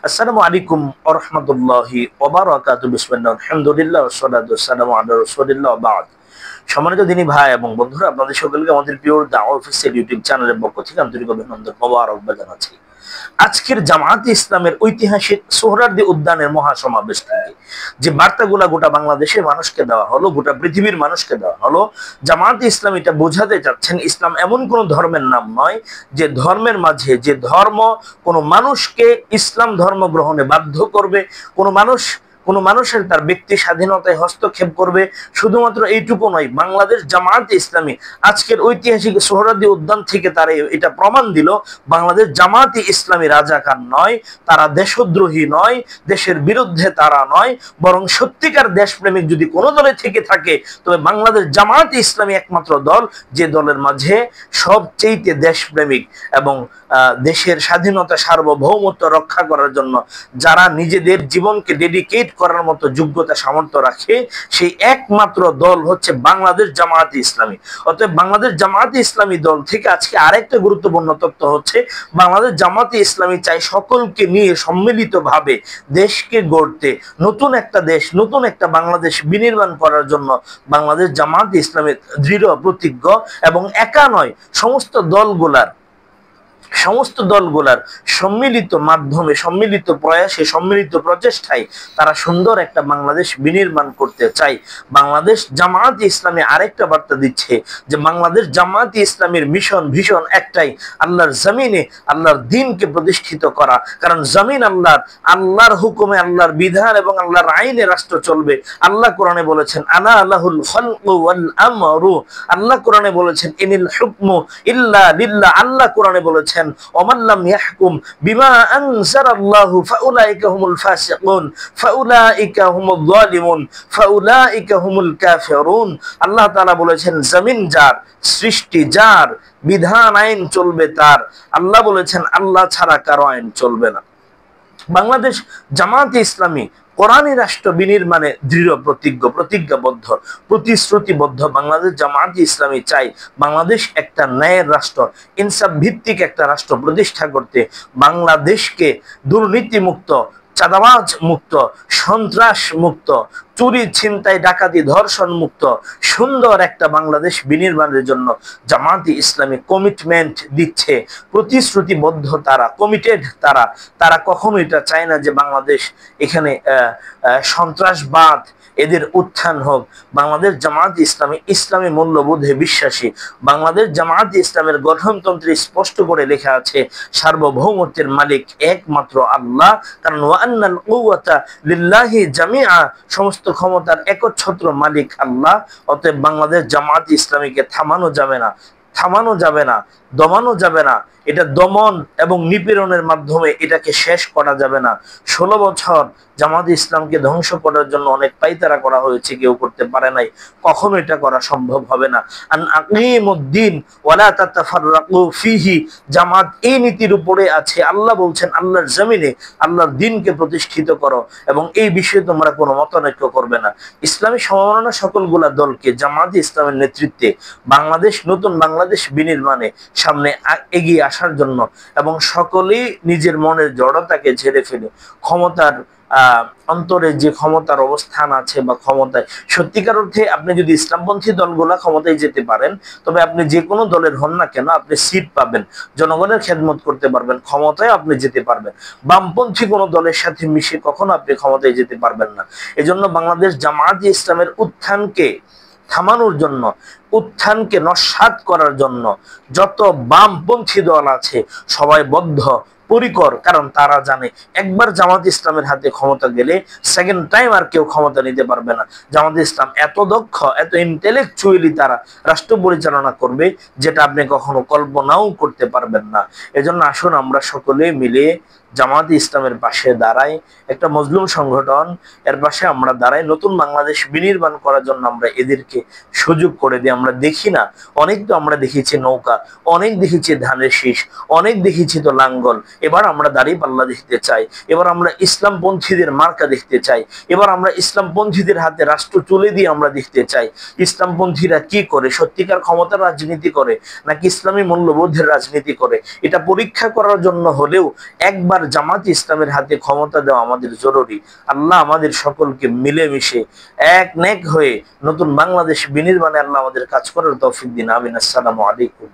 আসসালামু আলাইকুম ওয়া রাহমাতুল্লাহি ওয়া বারাকাতুহু। বিসমিল্লাহ, আলহামদুলিল্লাহ, ওয়াসসালাতু ওয়াসসালামু আলা রাসূলিল্লাহ, ওয়া বা'দ। সম্মানিত দিনী ভাই এবং বন্ধুরা, আপনাদের সকলকে আমাদের পিওর দাওয়া অফিসিয়াল ইউটিউব চ্যানেলের পক্ষ থেকে আন্তরিক অভিনন্দন, মোবারকবাদ জানাচ্ছি। আজকের জামায়াতে ইসলামের ঐতিহাসিক সোহরাওয়ার্দী উদ্যানের মহাসমাবেশ থেকে যে বার্তাগুলা গোটা বাংলাদেশের মানুষকে দেওয়া হলো, গোটা পৃথিবীর মানুষকে দেওয়া হলো, জামায়াতে ইসলাম এটা বোঝাতে চাচ্ছেন ইসলাম এমন কোন ধর্মের নাম নয় যে ধর্মের মাঝে যে ধর্ম কোনো মানুষকে ইসলাম ধর্ম গ্রহণে বাধ্য করবে, কোনো মানুষের তার ব্যক্তি স্বাধীনতায় হস্তক্ষেপ করবে। শুধুমাত্র এইটুকু নয়, বাংলাদেশ জামায়াতে ইসলামী আজকের ঐতিহাসিক সোহরাওয়ার্দী উদ্যান থেকে তারা এটা প্রমাণ দিল, বাংলাদেশ জামায়াতে ইসলামী রাজাকার নয়, তারা দেশদ্রোহী নয়, দেশের বিরুদ্ধে তারা নয়, বরং সত্যিকার দেশপ্রেমিক যদি কোনো দলে থেকে থাকে তবে বাংলাদেশ জামায়াতে ইসলামী একমাত্র দল যে দলের মাঝে সবচেয়ে দেশপ্রেমিক এবং দেশের স্বাধীনতা সার্বভৌমত্ব রক্ষা করার জন্য যারা নিজেদের জীবনকে ডেডিকেট করার মতো যোগ্যতা সামর্থ্য রাখে, সেই একমাত্র দল হচ্ছে বাংলাদেশ জামায়াতে ইসলামী। অতএব বাংলাদেশ জামায়াতে ইসলামী দল থেকে আজকে আরেকটা গুরুত্বপূর্ণ তথ্য হচ্ছে, বাংলাদেশ জামায়াতে ইসলামী চাই সকলকে নিয়ে সম্মিলিতভাবে দেশকে গড়তে, নতুন একটা দেশ, নতুন একটা বাংলাদেশ বিনির্মাণ করার জন্য বাংলাদেশ জামায়াতে ইসলামী দৃঢ় প্রতিজ্ঞ এবং একা নয়, সমস্ত দলগুলার সম্মিলিত মাধ্যমে, সম্মিলিত প্রয়াসে, সম্মিলিত প্রচেষ্টায় তারা সুন্দর একটা বাংলাদেশ বিনির্মাণ করতে চায়। বাংলাদেশ জামায়াতে ইসলামী আরেকটা বার্তা দিচ্ছে যে বাংলাদেশ জামায়াতে ইসলামীর মিশন ভীষণ একটাই, আল্লাহর জমিনে আল্লাহর দ্বীনকে প্রতিষ্ঠিত করা। কারণ জমিন আল্লাহর হুকুমে, আল্লাহর বিধান এবং আল্লাহর আইনে রাষ্ট্র চলবে। আল্লাহ কোরআনে বলেছেন আলা আল্লাহুল খালকু ওয়াল আমরু, আল্লাহ কোরআনে বলেছেন ইনিল হুকমু ইল্লা লিল্লাহ, আল্লাহ কোরআনে বলেছেন ওমান লাম ইয়াহকুম বিমা আনজালাল্লাহু ফাউলাইকা হুমুল ফাসিকুন ফাউলাইকা হুমুল যালিমুন ফাউলাইকা হুমুল কাফিরুন। আল্লাহ তাআলা বলেছেন জমিন যার, সৃষ্টি যার, বিধান আইন চলবে তার। আল্লাহ বলেছেন আল্লাহ ছাড়া কারো আইন চলবে না। বাংলাদেশ জামায়াতে ইসলামী কোরআনী রাষ্ট্র বিনির্মাণে দৃঢ় প্রতিজ্ঞাবদ্ধ, প্রতিশ্রুতিবদ্ধ। বাংলাদেশ জামায়াতে ইসলামী চাই বাংলাদেশ একটা ন্যায়ের রাষ্ট্র, ইনসাফ ভিত্তিক একটা রাষ্ট্র প্রতিষ্ঠা করতে, বাংলাদেশকে দুর্নীতি মুক্ত, চাঁদাবাজ মুক্ত, সন্ত্রাস মুক্ত, চুরি ছিনতাই ডাকাতি ধর্ষণ মুক্ত সুন্দর একটা বাংলাদেশ বিনির্মাণের জন্য জামায়াতে ইসলামী কমিটমেন্ট দিচ্ছে, প্রতিশ্রুতিবদ্ধ, তারা কমিটেড। তারা কখনো এটা চায় না যে বাংলাদেশ এখানে সন্ত্রাসবাদ এদের উত্থান হোক। বাংলাদেশ জামায়াতে ইসলামী ইসলামী মূল্যবোধে বিশ্বাসী। বাংলাদেশ জামায়াতে ইসলামের গঠনতন্ত্রে স্পষ্ট করে লেখা আছে সার্বভৌমত্বের মালিক একমাত্র আল্লাহ। কারণ ওয়ান্নাল কুওয়াতা লিল্লাহি জামিআ, সমস্ত ক্ষমতার একচ্ছত্র মালিক আল্লাহ। অতএব বাংলাদেশ জামায়াতে ইসলামীকে থামানো যাবে না, দমানো যাবে না। এটা দমন এবং নিপীড়নের মাধ্যমে এটাকে শেষ করা যাবে না। 16 বছর জামায়াতে ইসলামকে ধ্বংস করার জন্য অনেক পাইতারা করা হয়েছে, কেউ করতে পারে নাই, কখনো এটা করা সম্ভব হবে না। আন আকিমুদ্দিন ওয়ালা তাতাফাররাকু ফিহি, জামাত এই নীতির উপরে আছে। আল্লাহ বলছেন আল্লাহর জমিনে আল্লাহর দ্বীনকে প্রতিষ্ঠিত করো এবং এই বিষয়ে তোমরা কোনো মতানৈক্য করবে না। ইসলামী সমমনা সকলগুলা দলকে জামায়াতে ইসলামের নেতৃত্বে নতুন বাংলাদেশ বিনির্মাণে সামনে এগিয়ে আসার জন্য এবং সকলেই নিজের মনের জড়তাকে ঝেড়ে ফেলে ক্ষমতার অন্তরে যে ক্ষমতার অবস্থান আছে বা ক্ষমতায়, সত্যিকার অর্থে আপনি যদি ইসলামপন্থী দলগুলা ক্ষমতায় যেতে পারেন তবে আপনি যে কোনো দলের হন না কেন আপনি সিট পাবেন, জনগণের খেদমত করতে পারবেন, ক্ষমতায় আপনি যেতে পারবেন। বামপন্থী কোনো দলের সাথে মিশে কখনো আপনি ক্ষমতায় যেতে পারবেন না। এজন্য বাংলাদেশ জামায়াতে ইসলামের উত্থানকে থামানোর জন্য, উত্থানকে নস্যাৎ করার জন্য যত বামপন্থী দল আছে সবাই পরিকর। কারণ তারা জানে একবার জামায়াতে ইসলামের হাতে ক্ষমতা গেলে সেকেন্ড টাইম আর কেউ ক্ষমতা নিতে পারবে না। জামায়াতে ইসলাম এত দক্ষ, এত ইন্টেলেকচুয়ালি তারা রাষ্ট্র পরিচালনা করবে যেটা আপনি কখনো কল্পনাও করতে পারবেন না। এজন্য আসুন আমরা সকলে মিলে জামায়াতে ইসলামের পাশে দাঁড়াই, একটা মজলুম সংগঠন, এর পাশে আমরা দাঁড়াই। নতুন বাংলাদেশ বিনির্মাণ করার জন্য আমরা এদেরকে সুযোগ করে দিই। আমরা আমরা দেখি না? অনেক তো আমরা দেখেছি নৌকা, অনেক দেখেছি ধানের শীষ, অনেক দেখেছি তো লাঙ্গল। এবার আমরা দাঁড়িপাল্লা দেখতে চাই, এবার আমরা ইসলামপন্থীদের মার্কা দেখতে চাই, এবার আমরা ইসলামপন্থীদের হাতে রাষ্ট্র তুলে দিয়ে আমরা দেখতে চাই ইসলামপন্থীরা কি করে, সত্যিকার ক্ষমতার রাজনীতি করে নাকি ইসলামী মূল্যবোধের রাজনীতি করে। এটা পরীক্ষা করার জন্য হলেও একবার জামাত ইসলামের হাতে ক্ষমতা দেওয়া আমাদের জরুরি। আল্লাহ আমাদের সকলকে মিলেমিশে এক নেক হয়ে নতুন বাংলাদেশ বিনির্মাণে আল্লাহ আমাদের কাজ করার তৌফিক দিন। আমিন। আসসালামু আলাইকুম।